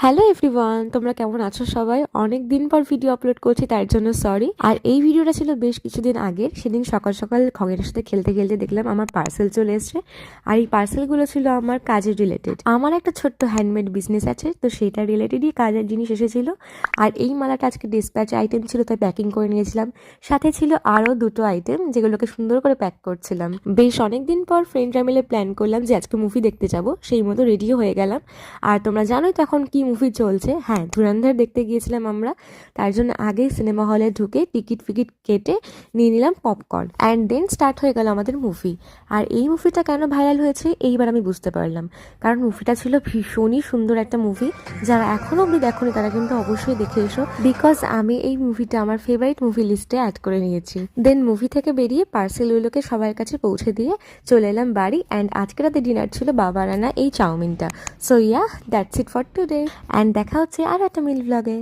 Hello everyone, তোমরা কেমন আছো সবাই? অনেক দিন পর ভিডিও আপলোড করছি, তার জন্য সরি। আর এই ভিডিওটা ছিল বেশ কিছুদিন আগের। সেদিন সকাল সকাল খগেনের সাথে খেলতে খেলতে দেখলাম আমার পার্সেল চলে এসছে। আর এই পার্সেলগুলো ছিল আমার কাজের রিলেটেড। আমার একটা ছোট্ট হ্যান্ডমেড বিজনেস আছে, তো সেটা রিলেটেডই কাজের জিনিস এসেছিল। আর এই মালাটা আজকে ডিসপ্যাচ আইটেম ছিল, তাই প্যাকিং করে নিয়েছিলাম। সাথে ছিল আরও দুটো আইটেম, যেগুলোকে সুন্দর করে প্যাক করছিলাম। বেশ অনেকদিন পর ফ্রেন্ডরা মিলে প্ল্যান করলাম যে আজকে মুভি দেখতে যাব, সেই মতো রেডিও হয়ে গেলাম। আর তোমরা জানোই তো এখন কি মুভি চলছে। হ্যাঁ, ধুরন্ধর দেখতে গিয়েছিলাম আমরা। তার জন্য আগে সিনেমা হলে ঢুকে টিকিট ফিকিট কেটে নিয়ে নিলাম পপকর্ন, অ্যান্ড দেন স্টার্ট হয়ে গেল আমাদের মুভি। আর এই মুভিটা কেন ভাইরাল হয়েছে এইবার আমি বুঝতে পারলাম, কারণ মুভিটা ছিল ভীষণই সুন্দর একটা মুভি। যারা এখনো অব্দি দেখোনি তারা কিন্তু অবশ্যই দেখে এসো, বিকজ আমি এই মুভিটা আমার ফেভারিট মুভি লিস্টে অ্যাড করে নিয়েছি। দেন মুভি থেকে বেরিয়ে পার্সেলগুলোকে সবার কাছে পৌঁছে দিয়ে চলে এলাম বাড়ি। অ্যান্ড আজকে রাতে ডিনার ছিল বাবার আনা এই চাউমিনটা। So yeah, that's it for today, and দেখা হচ্ছে আর একটা মিল ব্লগে।